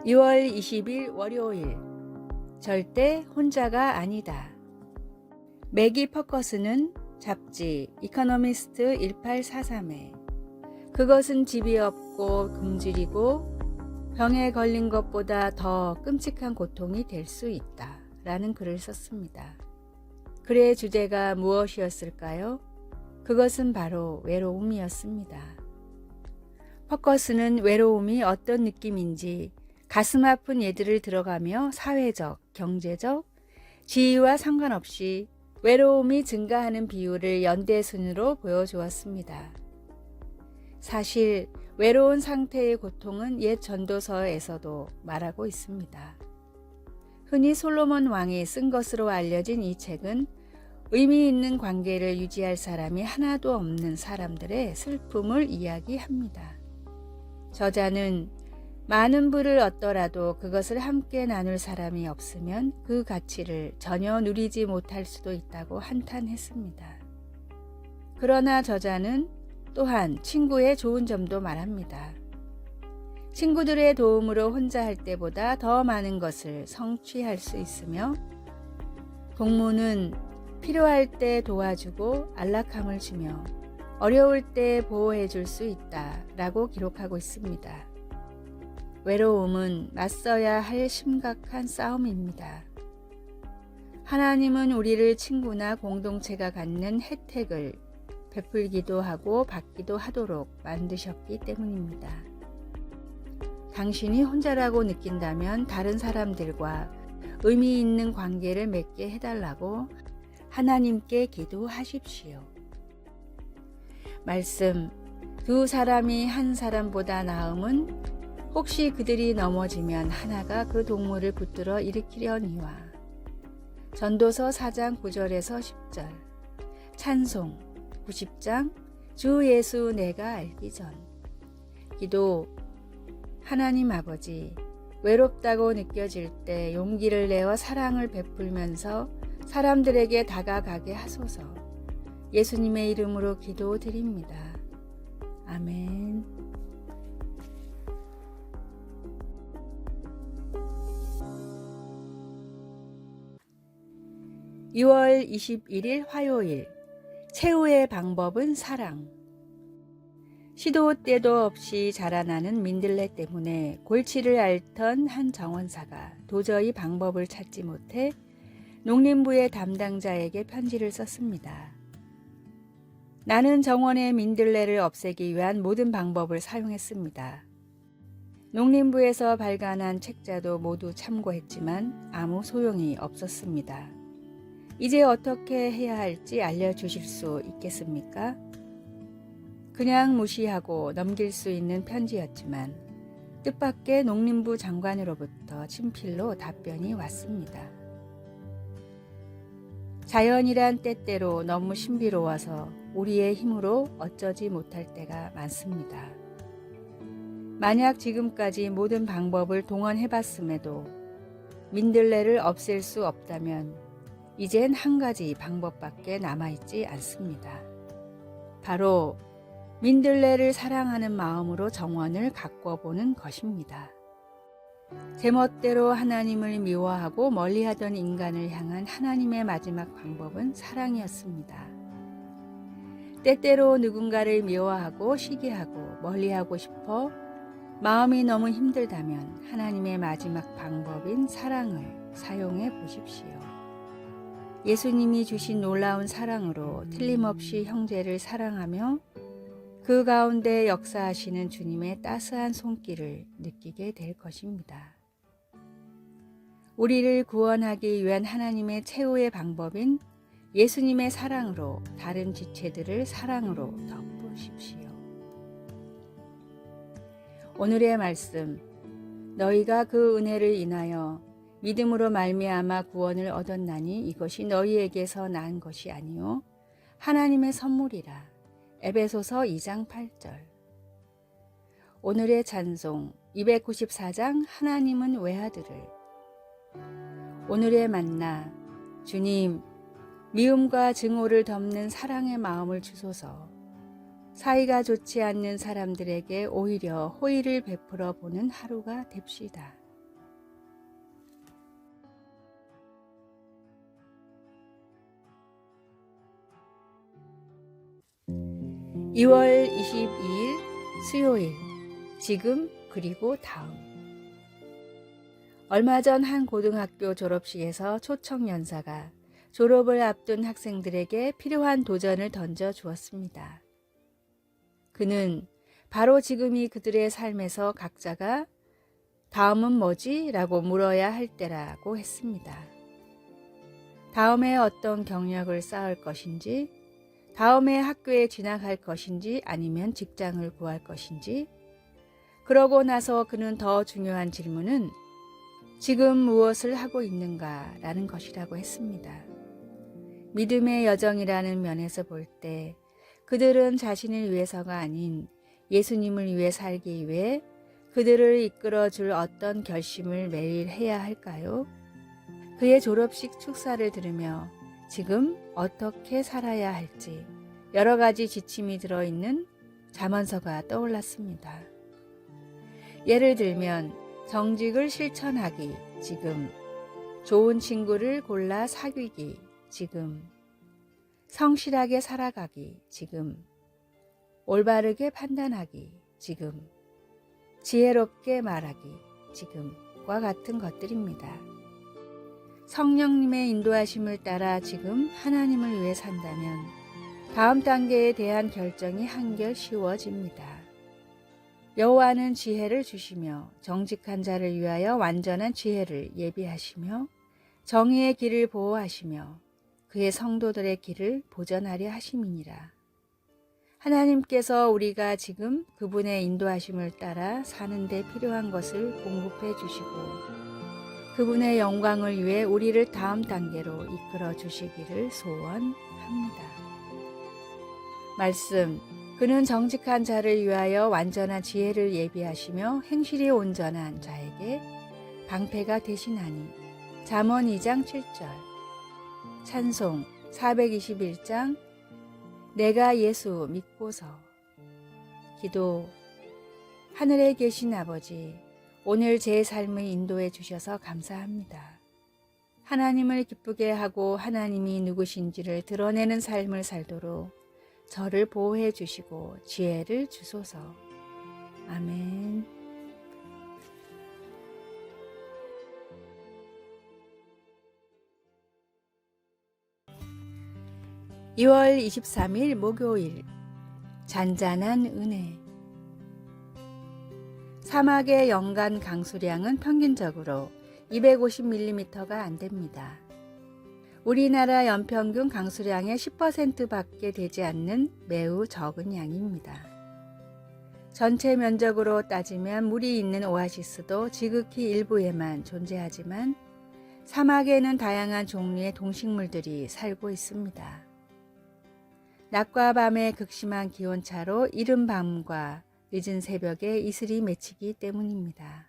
2월 20일 월요일. 절대 혼자가 아니다. 매기 퍼커슨은 잡지 이코노미스트 1843에 그것은 집이 없고 굶주리고 병에 걸린 것보다 더 끔찍한 고통이 될 수 있다 라는 글을 썼습니다. 글의 주제가 무엇이었을까요? 그것은 바로 외로움이었습니다. 퍼커슨은 외로움이 어떤 느낌인지 가슴 아픈 예들을 들어가며 사회적, 경제적, 지위와 상관없이 외로움이 증가하는 비율을 연대순으로 보여주었습니다. 사실 외로운 상태의 고통은 옛 전도서에서도 말하고 있습니다. 흔히 솔로몬 왕이 쓴 것으로 알려진 이 책은 의미 있는 관계를 유지할 사람이 하나도 없는 사람들의 슬픔을 이야기합니다. 저자는 많은 부를 얻더라도 그것을 함께 나눌 사람이 없으면 그 가치를 전혀 누리지 못할 수도 있다고 한탄했습니다. 그러나 저자는 또한 친구의 좋은 점도 말합니다. 친구들의 도움으로 혼자 할 때보다 더 많은 것을 성취할 수 있으며 동무는 필요할 때 도와주고 안락함을 주며 어려울 때 보호해 줄 수 있다 라고 기록하고 있습니다. 외로움은 맞서야 할 심각한 싸움입니다. 하나님은 우리를 친구나 공동체가 갖는 혜택을 베풀기도 하고 받기도 하도록 만드셨기 때문입니다. 당신이 혼자라고 느낀다면 다른 사람들과 의미 있는 관계를 맺게 해달라고 하나님께 기도하십시오. 말씀, 두 사람이 한 사람보다 나음은 혹시 그들이 넘어지면 하나가 그 동물을 붙들어 일으키려니와. 전도서 4장 9절에서 10절. 찬송 90장 주 예수 내가 알기 전. 기도. 하나님 아버지, 외롭다고 느껴질 때 용기를 내어 사랑을 베풀면서 사람들에게 다가가게 하소서. 예수님의 이름으로 기도드립니다. 아멘. 2월 21일 화요일. 최후의 방법은 사랑. 시도 때도 없이 자라나는 민들레 때문에 골치를 앓던 한 정원사가 도저히 방법을 찾지 못해 농림부의 담당자에게 편지를 썼습니다. 나는 정원의 민들레를 없애기 위한 모든 방법을 사용했습니다. 농림부에서 발간한 책자도 모두 참고했지만 아무 소용이 없었습니다. 이제 어떻게 해야 할지 알려주실 수 있겠습니까? 그냥 무시하고 넘길 수 있는 편지였지만 뜻밖의 농림부 장관으로부터 친필로 답변이 왔습니다. 자연이란 때때로 너무 신비로워서 우리의 힘으로 어쩌지 못할 때가 많습니다. 만약 지금까지 모든 방법을 동원해봤음에도 민들레를 없앨 수 없다면 이젠 한 가지 방법밖에 남아있지 않습니다. 바로 민들레를 사랑하는 마음으로 정원을 가꿔보는 것입니다. 제멋대로 하나님을 미워하고 멀리하던 인간을 향한 하나님의 마지막 방법은 사랑이었습니다. 때때로 누군가를 미워하고 시기하고 멀리하고 싶어 마음이 너무 힘들다면 하나님의 마지막 방법인 사랑을 사용해 보십시오. 예수님이 주신 놀라운 사랑으로 틀림없이 형제를 사랑하며 그 가운데 역사하시는 주님의 따스한 손길을 느끼게 될 것입니다. 우리를 구원하기 위한 하나님의 최후의 방법인 예수님의 사랑으로 다른 지체들을 사랑으로 덮으십시오. 오늘의 말씀, 너희가 그 은혜를 인하여 믿음으로 말미암아 구원을 얻었나니 이것이 너희에게서 난 것이 아니요 하나님의 선물이라. 에베소서 2장 8절. 오늘의 찬송 294장 하나님은 외아들을. 오늘의 만나, 주님 미움과 증오를 덮는 사랑의 마음을 주소서. 사이가 좋지 않는 사람들에게 오히려 호의를 베풀어 보는 하루가 됩시다. 2월 22일 수요일. 지금 그리고 다음. 얼마 전 한 고등학교 졸업식에서 초청 연사가 졸업을 앞둔 학생들에게 필요한 도전을 던져 주었습니다. 그는 바로 지금이 그들의 삶에서 각자가 다음은 뭐지? 라고 물어야 할 때라고 했습니다. 다음에 어떤 경력을 쌓을 것인지, 다음에 학교에 진학할 것인지 아니면 직장을 구할 것인지, 그러고 나서 그는 더 중요한 질문은 지금 무엇을 하고 있는가 라는 것이라고 했습니다. 믿음의 여정이라는 면에서 볼 때 그들은 자신을 위해서가 아닌 예수님을 위해 살기 위해 그들을 이끌어 줄 어떤 결심을 매일 해야 할까요? 그의 졸업식 축사를 들으며 지금 어떻게 살아야 할지 여러 가지 지침이 들어있는 잠언서가 떠올랐습니다. 예를 들면 정직을 실천하기 지금, 좋은 친구를 골라 사귀기 지금, 성실하게 살아가기 지금, 올바르게 판단하기 지금, 지혜롭게 말하기 지금과 같은 것들입니다. 성령님의 인도하심을 따라 지금 하나님을 위해 산다면 다음 단계에 대한 결정이 한결 쉬워집니다. 여호와는 지혜를 주시며 정직한 자를 위하여 완전한 지혜를 예비하시며 정의의 길을 보호하시며 그의 성도들의 길을 보전하려 하심이니라. 하나님께서 우리가 지금 그분의 인도하심을 따라 사는 데 필요한 것을 공급해 주시고 그분의 영광을 위해 우리를 다음 단계로 이끌어 주시기를 소원합니다. 말씀, 그는 정직한 자를 위하여 완전한 지혜를 예비하시며 행실이 온전한 자에게 방패가 되시나니. 잠언 2장 7절. 찬송 421장 내가 예수 믿고서. 기도. 하늘에 계신 아버지, 오늘 제 삶을 인도해 주셔서 감사합니다. 하나님을 기쁘게 하고 하나님이 누구신지를 드러내는 삶을 살도록 저를 보호해 주시고 지혜를 주소서. 아멘. (2월 23일) 목요일. 잔잔한 은혜. 사막의 연간 강수량은 평균적으로 250mm가 안 됩니다. 우리나라 연평균 강수량의 10%밖에 되지 않는 매우 적은 양입니다. 전체 면적으로 따지면 물이 있는 오아시스도 지극히 일부에만 존재하지만 사막에는 다양한 종류의 동식물들이 살고 있습니다. 낮과 밤의 극심한 기온차로 이른 밤과 늦은 새벽에 이슬이 맺히기 때문입니다.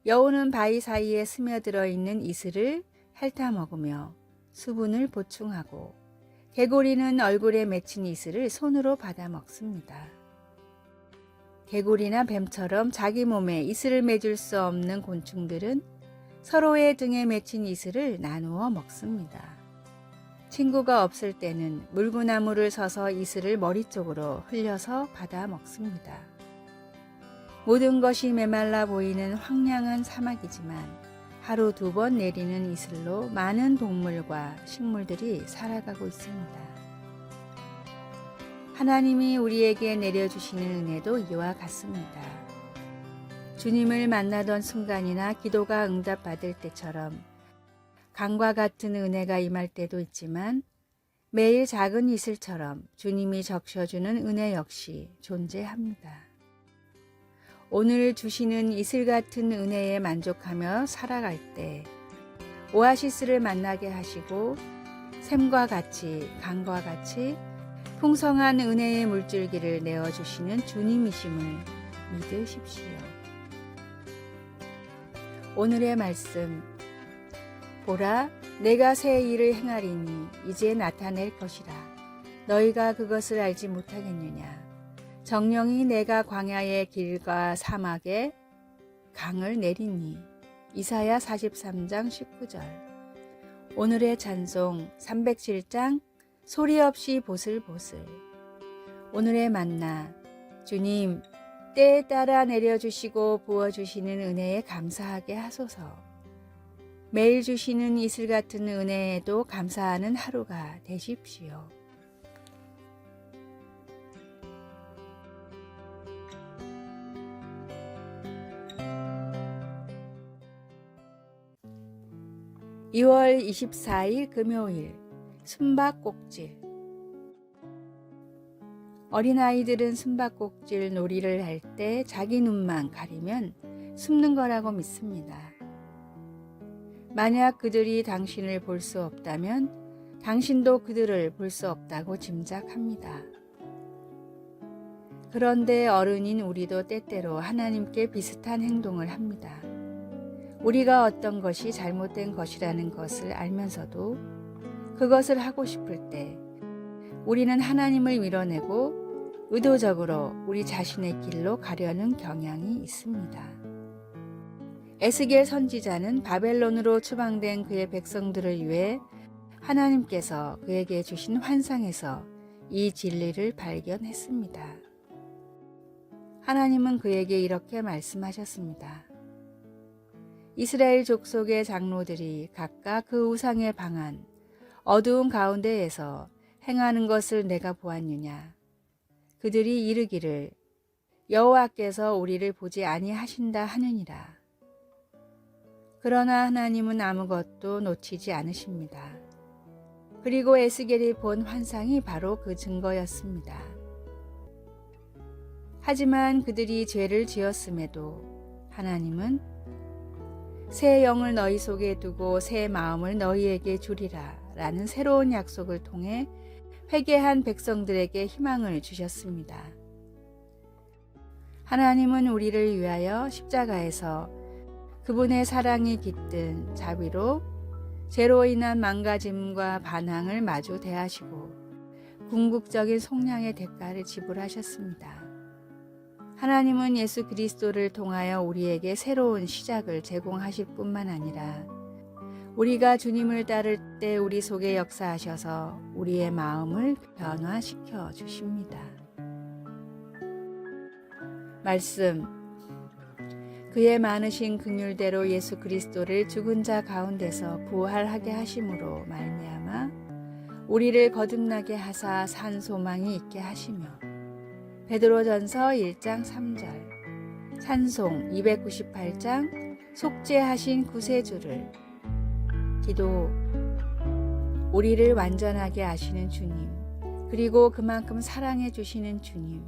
여우는 바위 사이에 스며들어 있는 이슬을 핥아 먹으며 수분을 보충하고 개구리는 얼굴에 맺힌 이슬을 손으로 받아 먹습니다. 개구리나 뱀처럼 자기 몸에 이슬을 맺을 수 없는 곤충들은 서로의 등에 맺힌 이슬을 나누어 먹습니다. 친구가 없을 때는 물구나무를 서서 이슬을 머리 쪽으로 흘려서 받아 먹습니다. 모든 것이 메말라 보이는 황량한 사막이지만 하루 2번 내리는 이슬로 많은 동물과 식물들이 살아가고 있습니다. 하나님이 우리에게 내려주시는 은혜도 이와 같습니다. 주님을 만나던 순간이나 기도가 응답받을 때처럼 강과 같은 은혜가 임할 때도 있지만 매일 작은 이슬처럼 주님이 적셔주는 은혜 역시 존재합니다. 오늘 주시는 이슬 같은 은혜에 만족하며 살아갈 때 오아시스를 만나게 하시고 샘과 같이 강과 같이 풍성한 은혜의 물줄기를 내어주시는 주님이심을 믿으십시오. 오늘의 말씀. 보라, 내가 새 일을 행하리니 이제 나타낼 것이라. 너희가 그것을 알지 못하겠느냐. 정령이 내가 광야의 길과 사막에 강을 내리니. 이사야 43장 19절. 오늘의 찬송 307장 소리 없이 보슬보슬. 오늘의 만나, 주님, 때에 따라 내려주시고 부어주시는 은혜에 감사하게 하소서. 매일 주시는 이슬 같은 은혜에도 감사하는 하루가 되십시오. (2월 24일) 금요일 숨바꼭질. 어린아이들은 숨바꼭질 놀이를 할 때 자기 눈만 가리면 숨는 거라고 믿습니다. 만약 그들이 당신을 볼 수 없다면 당신도 그들을 볼 수 없다고 짐작합니다. 그런데 어른인 우리도 때때로 하나님께 비슷한 행동을 합니다. 우리가 어떤 것이 잘못된 것이라는 것을 알면서도 그것을 하고 싶을 때 우리는 하나님을 밀어내고 의도적으로 우리 자신의 길로 가려는 경향이 있습니다. 에스겔 선지자는 바벨론으로 추방된 그의 백성들을 위해 하나님께서 그에게 주신 환상에서 이 진리를 발견했습니다. 하나님은 그에게 이렇게 말씀하셨습니다. 이스라엘 족속의 장로들이 각각 그 우상의 방한 어두운 가운데에서 행하는 것을 내가 보았느냐. 그들이 이르기를 여호와께서 우리를 보지 아니하신다 하느니라. 그러나 하나님은 아무것도 놓치지 않으십니다. 그리고 에스겔이 본 환상이 바로 그 증거였습니다. 하지만 그들이 죄를 지었음에도 하나님은 새 영을 너희 속에 두고 새 마음을 너희에게 주리라 라는 새로운 약속을 통해 회개한 백성들에게 희망을 주셨습니다. 하나님은 우리를 위하여 십자가에서 그분의 사랑이 깃든 자비로 죄로 인한 망가짐과 반항을 마주 대하시고 궁극적인 속량의 대가를 지불하셨습니다. 하나님은 예수 그리스도를 통하여 우리에게 새로운 시작을 제공하실 뿐만 아니라 우리가 주님을 따를 때 우리 속에 역사하셔서 우리의 마음을 변화시켜 주십니다. 말씀. 그의 많으신 긍휼대로 예수 그리스도를 죽은 자 가운데서 부활하게 하심으로 말미암아 우리를 거듭나게 하사 산 소망이 있게 하시며 베드로전서 1장 3절 찬송 298장 속죄하신 구세주를 기도. 우리를 완전하게 아시는 주님, 그리고 그만큼 사랑해 주시는 주님,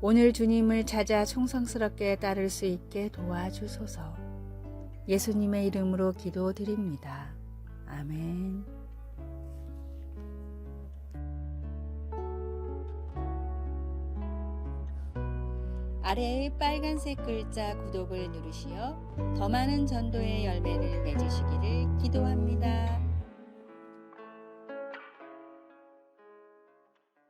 오늘 주님을 찾아 충성스럽게 따를 수 있게 도와주소서. 예수님의 이름으로 기도드립니다. 아멘. 아래의 빨간색 글자 구독을 누르시어 더 많은 전도의 열매를 맺으시기를 기도합니다.